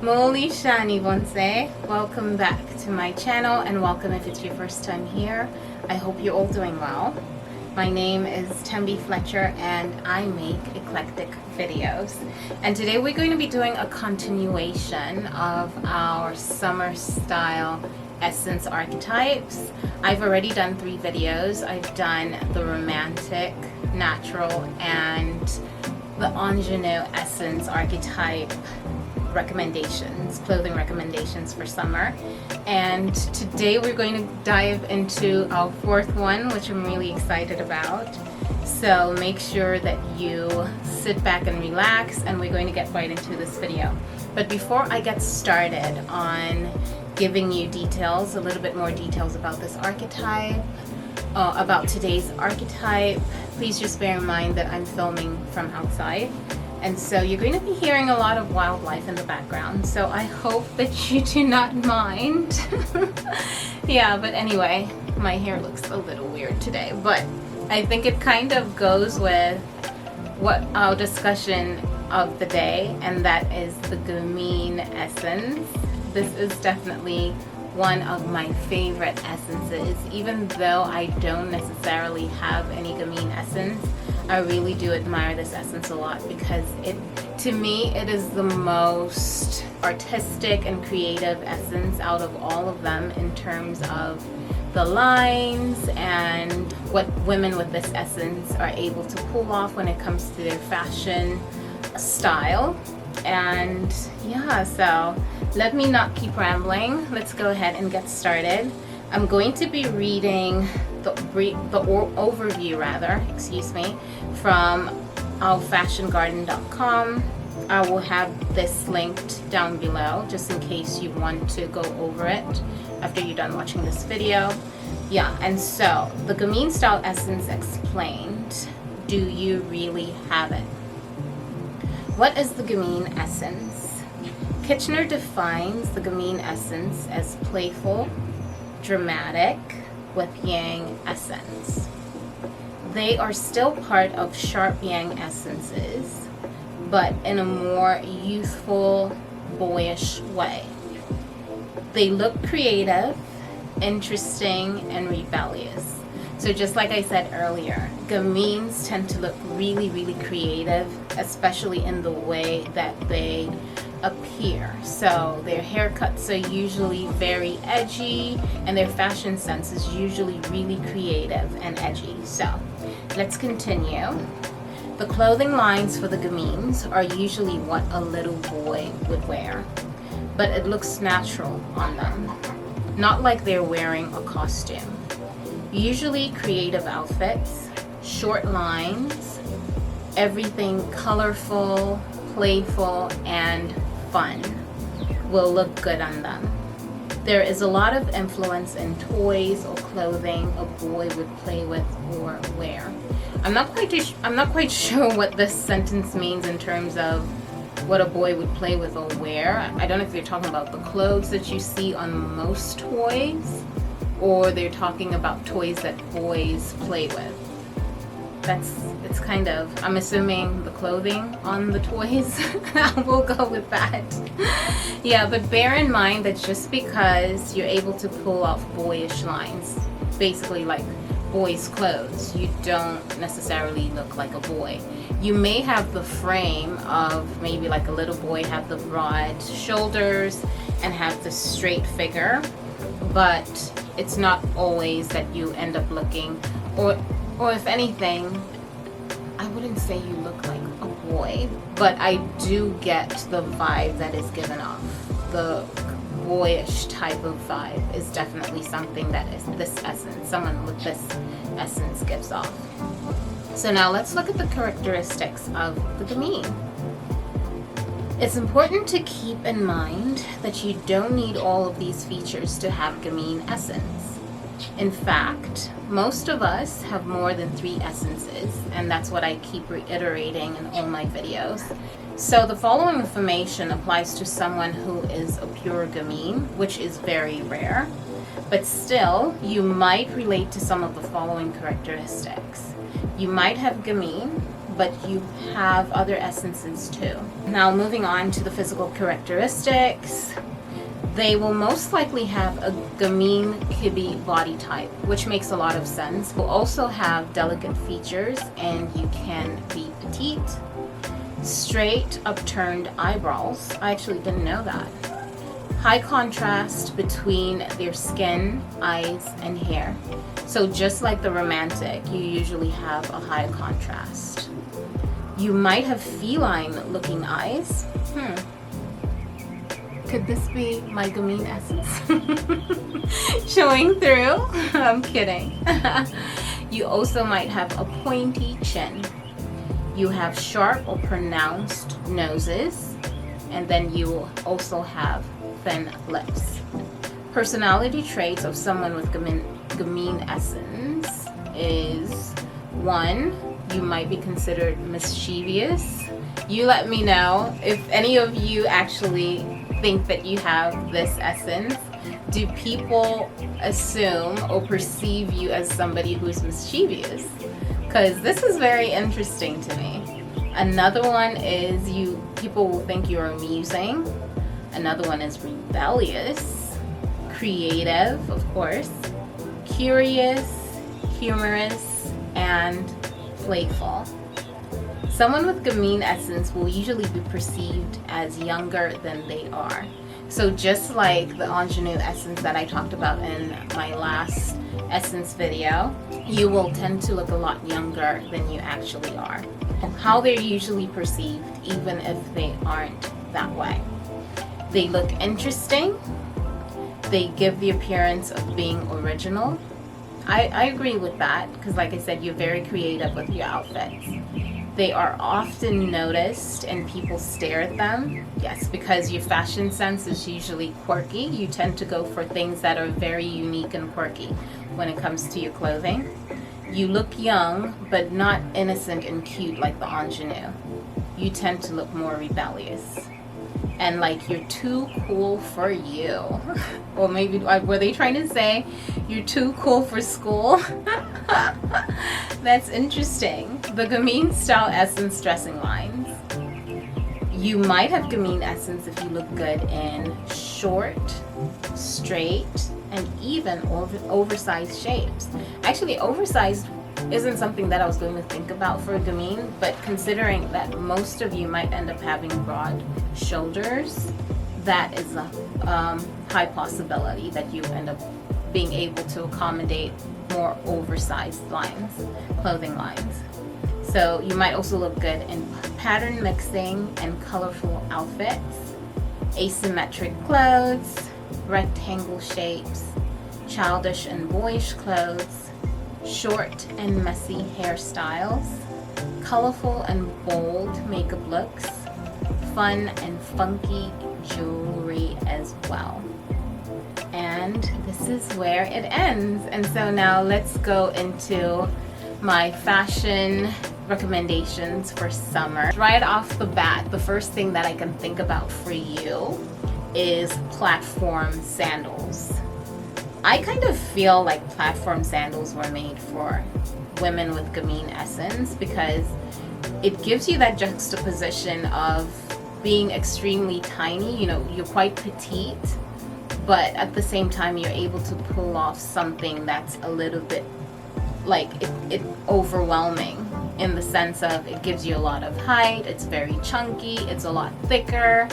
Moli Shani Bonse. Welcome back to my channel and welcome if it's your first time here. I hope you're all doing well. My name is Tembi Fletcher and I make eclectic videos. And today we're going to be doing a continuation of our summer style essence archetypes. I've already done 3 videos. I've done the romantic, natural, and the ingenue essence archetype recommendations, clothing recommendations for summer. And today we're going to dive into our 4th one, which I'm really excited about. So make sure that you sit back and relax, and we're going to get right into this video. But before I get started on giving you details, a little bit more details about this archetype, about today's archetype, please just bear in mind that I'm filming from outside. And so you're going to be hearing a lot of wildlife in the background. So I hope that you do not mind. Yeah, but anyway, my hair looks a little weird today. But I think it kind of goes with what our discussion of the day, and that is the Gamine essence. This is definitely one of my favorite essences. Even though I don't necessarily have any Gamine essence, I really do admire this essence a lot because to me, it is the most artistic and creative essence out of all of them in terms of the lines and what women with this essence are able to pull off when it comes to their fashion style. And yeah, so let me not keep rambling. Let's go ahead and get started. I'm going to be reading the overview from ourfashiongarden.com. I will have this linked down below just in case you want to go over it after you're done watching this video. Yeah, and so the Gamine style essence explained. Do you really have it? What is the Gamine essence? Kitchener defines the Gamine essence as playful, dramatic, with yang essence. They are still part of sharp yang essences, but in a more youthful, boyish way. They look creative, interesting, and rebellious. So just like I said earlier, Gamines tend to look really, really creative, especially in the way that they appear. So their haircuts are usually very edgy, and their fashion sense is usually really creative and edgy. So let's continue. The clothing lines for the Gamines are usually what a little boy would wear, but it looks natural on them, not like they're wearing a costume. Usually creative outfits, short lines, everything colorful, playful, and fun will look good on them. There is a lot of influence in toys or clothing a boy would play with or wear. I'm not quite sure what this sentence means in terms of what a boy would play with or wear. I don't know if they're talking about the clothes that you see on most toys, or they're talking about toys that boys play with. It's kind of, I'm assuming the clothing on the toys. We'll go with that. Yeah, but bear in mind that just because you're able to pull off boyish lines, basically like boys' clothes, you don't necessarily look like a boy. You may have the frame of maybe like a little boy, have the broad shoulders and have the straight figure, but it's not always that you end up looking, or if anything, I wouldn't say you look like a boy, but I do get the vibe that is given off. The boyish type of vibe is definitely something that is this essence, someone with this essence gives off. So now let's look at the characteristics of the Gamine. It's important to keep in mind that you don't need all of these features to have Gamine essence. In fact, most of us have more than 3 essences, and that's what I keep reiterating in all my videos. So the following information applies to someone who is a pure Gamine, which is very rare, but still, you might relate to some of the following characteristics. You might have Gamine, but you have other essences too. Now moving on to the physical characteristics, they will most likely have a Gamine Kibi body type, which makes a lot of sense. Will also have delicate features, and you can be petite. Straight, upturned eyebrows. I actually didn't know that. High contrast between their skin, eyes, and hair. So just like the romantic, you usually have a high contrast. You might have feline-looking eyes. Could this be my Gamine essence showing through? I'm kidding. You also might have a pointy chin. You have sharp or pronounced noses, and then you also have thin lips. Personality traits of someone with Gamine essence is 1, you might be considered mischievous. You let me know if any of you actually think that you have this essence. Do people assume or perceive you as somebody who's mischievous? Because this is very interesting to me. Another one is people will think you're amusing. Another one is rebellious, creative, of course, curious, humorous, and playful. Someone with Gamine essence will usually be perceived as younger than they are. So just like the ingenue essence that I talked about in my last essence video, you will tend to look a lot younger than you actually are. How they're usually perceived, even if they aren't that way. They look interesting. They give the appearance of being original. I agree with that, because like I said, you're very creative with your outfits. They are often noticed and people stare at them. Yes, because your fashion sense is usually quirky. You tend to go for things that are very unique and quirky when it comes to your clothing. You look young, but not innocent and cute like the ingenue. You tend to look more rebellious. And like you're too cool for you. Or maybe, were they trying to say you're too cool for school? That's interesting. The Gamine style essence dressing lines. You might have Gamine essence if you look good in short, straight, and even oversized shapes. Actually, oversized isn't something that I was going to think about for Gamine, but considering that most of you might end up having broad shoulders, that is a high possibility that you end up being able to accommodate more oversized clothing lines. So you might also look good in pattern mixing and colorful outfits, asymmetric clothes, rectangle shapes, childish and boyish clothes, short and messy hairstyles, colorful and bold makeup looks, fun and funky jewelry as well. And this is where it ends. And so now let's go into my fashion recommendations for summer. Right off the bat, the first thing that I can think about for you is platform sandals. I kind of feel like platform sandals were made for women with Gamine essence because it gives you that juxtaposition of being extremely tiny. You know, you're quite petite, but at the same time you're able to pull off something that's a little bit like it overwhelming, in the sense of it gives you a lot of height, it's very chunky, it's a lot thicker,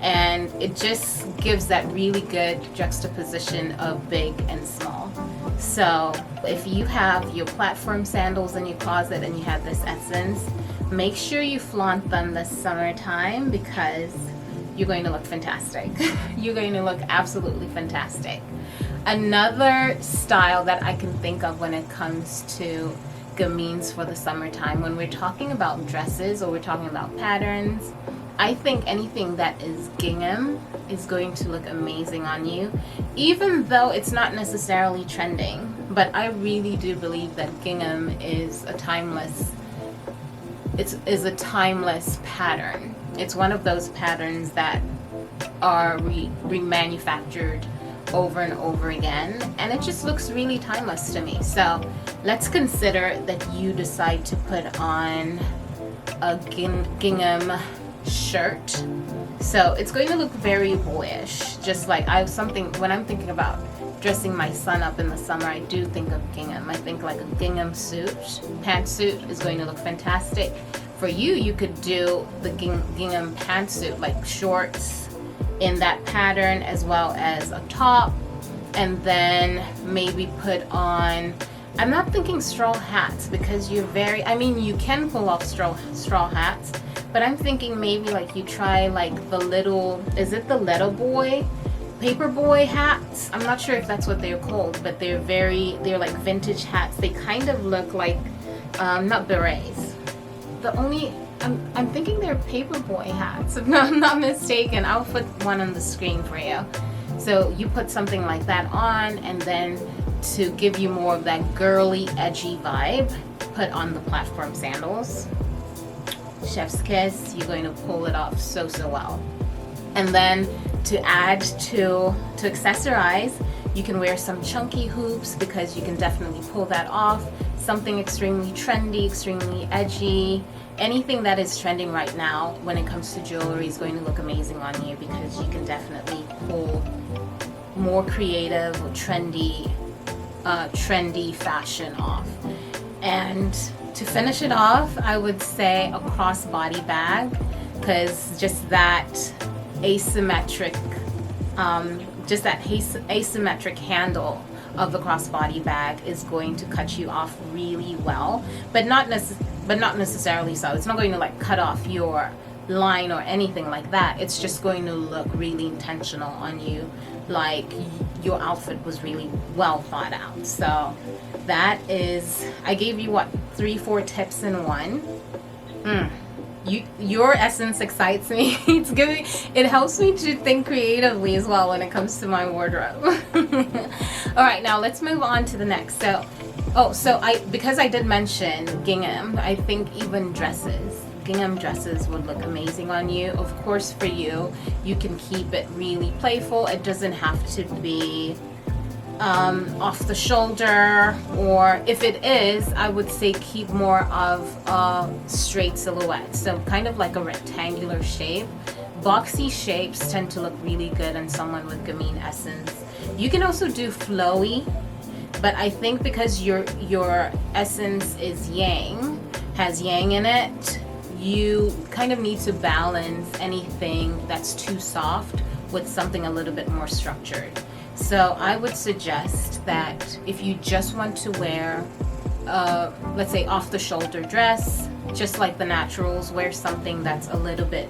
and it just gives that really good juxtaposition of big and small. So if you have your platform sandals in your closet and you have this essence, make sure you flaunt them this summertime because you're going to look fantastic. You're going to look absolutely fantastic. Another style that I can think of when it comes to gamines for the summertime, when we're talking about dresses or we're talking about patterns, I think anything that is gingham is going to look amazing on you, even though it's not necessarily trending. But I really do believe that gingham is a timeless pattern. It's one of those patterns that are remanufactured over and over again, and it just looks really timeless to me. So let's consider that you decide to put on a gingham shirt. So it's going to look very boyish, just like when I'm thinking about dressing my son up in the summer, I do think of gingham. I think like a gingham suit, pantsuit is going to look fantastic. For you, you could do the gingham pantsuit, like shorts in that pattern as well as a top, and then maybe put on, I'm not thinking straw hats because you can pull off straw hats, but I'm thinking maybe like you try like the little, is it the little boy? Paperboy hats. I'm not sure if that's what they're called, but they're like vintage hats. They kind of look like, not berets. I'm thinking they're paperboy hats, if I'm not mistaken. I'll put one on the screen for you. So you put something like that on, and then to give you more of that girly, edgy vibe, put on the platform sandals. Chef's kiss, you're going to pull it off so well. And then to add to accessorize, you can wear some chunky hoops because you can definitely pull that off. Something extremely trendy, extremely edgy. Anything that is trending right now when it comes to jewelry is going to look amazing on you because you can definitely pull more creative or trendy fashion off. And to finish it off, I would say a crossbody bag, because just that asymmetric handle of the crossbody bag is going to cut you off really well, but not necessarily so. It's not going to like cut off your line or anything like that. It's just going to look really intentional on you, like your outfit was really well thought out. So that is, I gave you 3-4 tips in one. Your essence excites me. It helps me to think creatively as well when it comes to my wardrobe. All right, now let's move on to the next. Because I did mention gingham, I think even gingham dresses would look amazing on you. Of course, for you can keep it really playful. It doesn't have to be off the shoulder, or if it is, I would say keep more of a straight silhouette, so kind of like a rectangular shape. Boxy shapes tend to look really good on someone with Gamine essence. You can also do flowy, but I think because your essence is yang, has yang in it, you kind of need to balance anything that's too soft with something a little bit more structured. So I would suggest that if you just want to wear, let's say off the shoulder dress, just like the naturals, wear something that's a little bit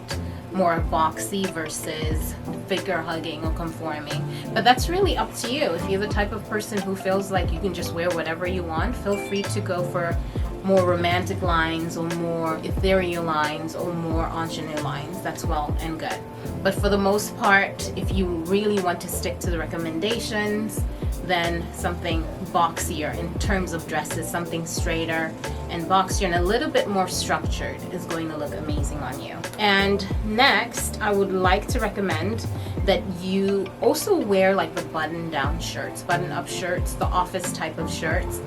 more boxy versus figure hugging or conforming. But that's really up to you. If you're the type of person who feels like you can just wear whatever you want, feel free to go for more romantic lines or more ethereal lines or more ingenue lines. That's well and good. But for the most part, if you really want to stick to the recommendations, then something boxier in terms of dresses, something straighter and boxier and a little bit more structured is going to look amazing on you. And next, I would like to recommend that you also wear like the button-down shirts, button-up shirts, the office type of shirts.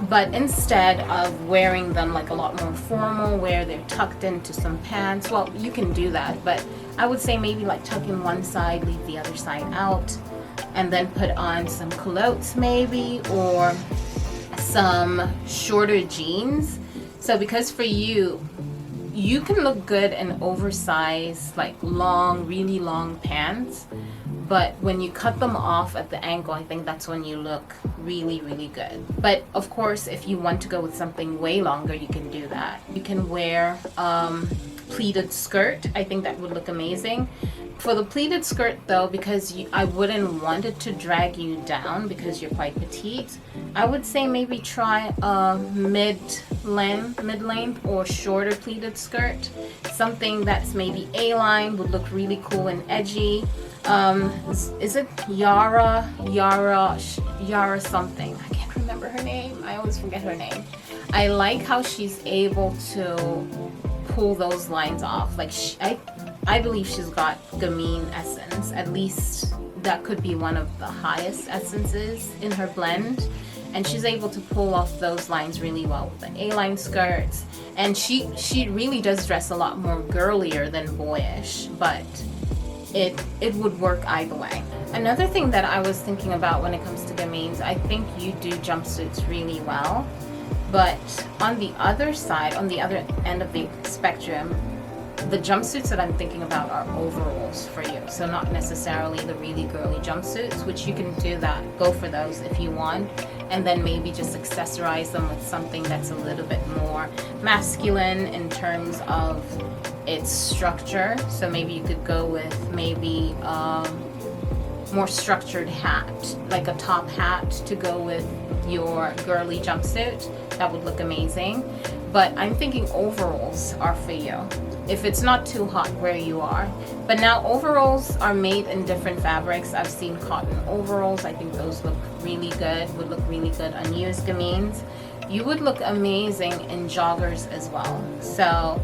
But instead of wearing them like a lot more formal, where they're tucked into some pants, well, you can do that, but I would say maybe like tuck in one side, leave the other side out, and then put on some culottes maybe, or some shorter jeans. So because for you can look good in oversized, like long, really long pants, but when you cut them off at the ankle, I think that's when you look really, really good. But of course, if you want to go with something way longer, you can do that. You can wear pleated skirt. I think that would look amazing. For the pleated skirt though, because I wouldn't want it to drag you down because you're quite petite, I would say maybe try a mid-length or shorter pleated skirt. Something that's maybe A-line would look really cool and edgy. Is it Yara something? I can't remember her name. I always forget her name. I like how she's able to pull those lines off. Like I believe she's got Gamine essence. At least that could be one of the highest essences in her blend. and she's able to pull off those lines really well with the A-line skirts. And she really does dress a lot more girlier than boyish, but it would work either way. Another thing that I was thinking about when it comes to Gamines, I think you do jumpsuits really well, but on the other side, on the other end of the spectrum, the jumpsuits that I'm thinking about are overalls for you. So not necessarily the really girly jumpsuits, which you can do that, go for those if you want, and then maybe just accessorize them with something that's a little bit more masculine in terms of its structure. So maybe you could go with maybe more structured hat, like a top hat to go with your girly jumpsuit. That would look amazing. But I'm thinking overalls are for you if it's not too hot where you are. But now overalls are made in different fabrics. I've seen cotton overalls. I think those look really good, would look really good on you as Gamines. You would look amazing in joggers as well. So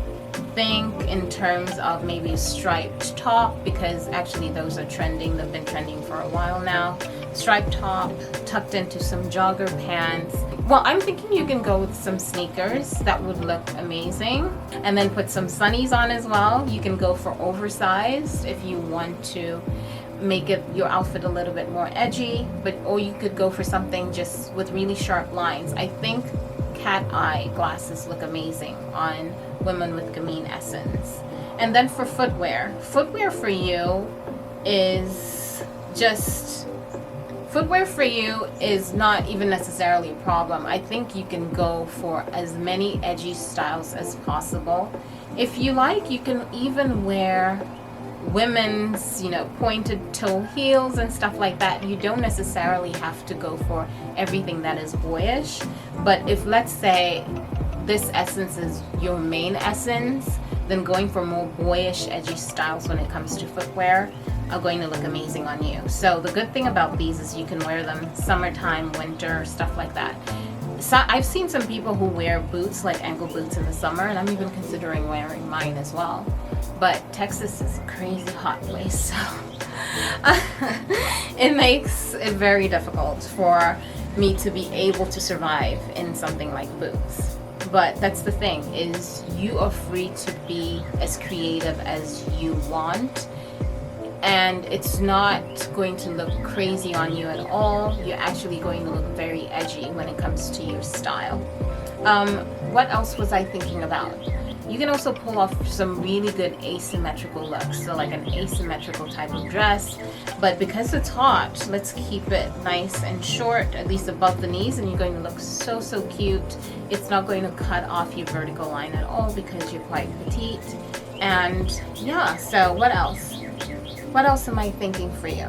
think in terms of maybe a striped top, because actually those are trending. They've been trending for a while now. Striped top tucked into some jogger pants. Well, I'm thinking you can go with some sneakers. That would look amazing. And then put some sunnies on as well. You can go for oversized if you want to make it your outfit a little bit more edgy, or you could go for something just with really sharp lines. I think cat eye glasses look amazing on women with Gamine essence. And then for footwear for you is not even necessarily a problem. I think you can go for as many edgy styles as possible. If you like, you can even wear women's, pointed toe heels and stuff like that. You don't necessarily have to go for everything that is boyish. But if, let's say, this essence is your main essence, then going for more boyish, edgy styles when it comes to footwear are going to look amazing on you. So the good thing about these is you can wear them summertime, winter, stuff like that. So I've seen some people who wear boots, like ankle boots in the summer, and I'm even considering wearing mine as well. But Texas is a crazy hot place, so it makes it very difficult for me to be able to survive in something like boots. But that's the thing, is you are free to be as creative as you want, and it's not going to look crazy on you at all. You're actually going to look very edgy when it comes to your style. What else was I thinking about? You can also pull off some really good asymmetrical looks, so like an asymmetrical type of dress, but because it's hot, let's keep it nice and short, at least above the knees, and you're going to look so cute. It's not going to cut off your vertical line at all because you're quite petite. And yeah, so what else? What else am I thinking for you?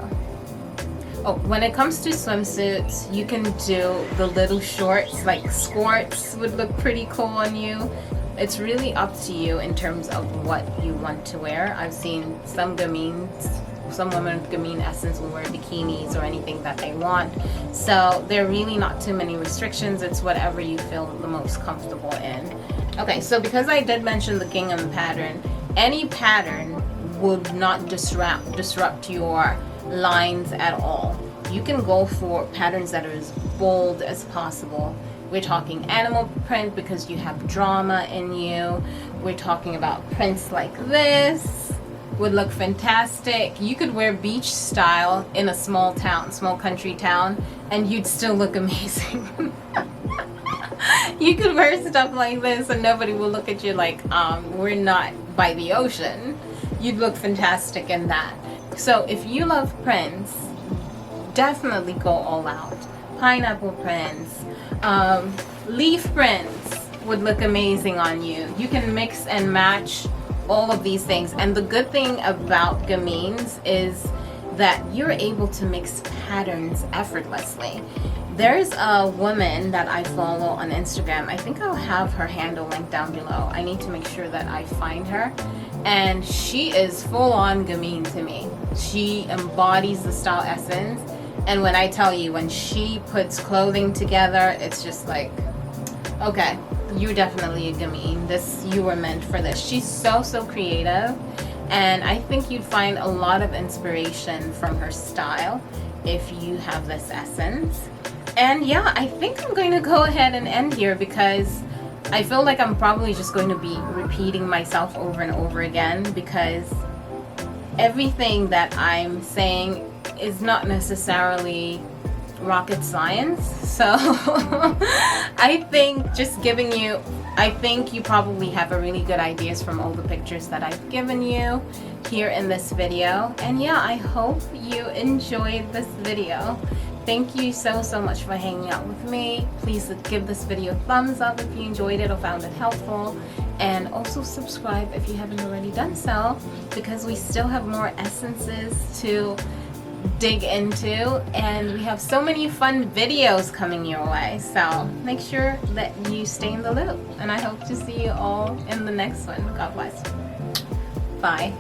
Oh, when it comes to swimsuits, you can do the little shorts, like skirts would look pretty cool on you. It's really up to you in terms of what you want to wear. I've seen some women with Gamine essence will wear bikinis or anything that they want. So there are really not too many restrictions. It's whatever you feel the most comfortable in. Okay, so because I did mention the gingham pattern, any pattern would not disrupt your lines at all. You can go for patterns that are as bold as possible. We're talking animal print because you have drama in you. We're talking about prints like this. Would look fantastic. You could wear beach style in a small country town, and you'd still look amazing. You could wear stuff like this and nobody will look at you like, we're not by the ocean. You'd look fantastic in that. So if you love prints, definitely go all out. Pineapple prints, leaf prints would look amazing on you. You can mix and match all of these things. And the good thing about Gamines is that you're able to mix patterns effortlessly. There's a woman that I follow on Instagram. I think I'll have her handle linked down below. I need to make sure that I find her. And she is full on Gamine to me. She embodies the style essence. And when I tell you, when she puts clothing together, it's just like, okay, you're definitely a Gamine. You were meant for this. She's so creative. And I think you'd find a lot of inspiration from her style if you have this essence. And yeah, I think I'm going to go ahead and end here because I feel like I'm probably just going to be repeating myself over and over again, because everything that I'm saying is not necessarily rocket science. So I think just giving you, I think you probably have a really good ideas from all the pictures that I've given you here in this video. And yeah, I hope you enjoyed this video. Thank you so much for hanging out with me. Please give this video a thumbs up if you enjoyed it or found it helpful, and also subscribe if you haven't already done so, because we still have more essences to dig into, and we have so many fun videos coming your way. So make sure that you stay in the loop, and I hope to see you all in the next one. God bless. Bye.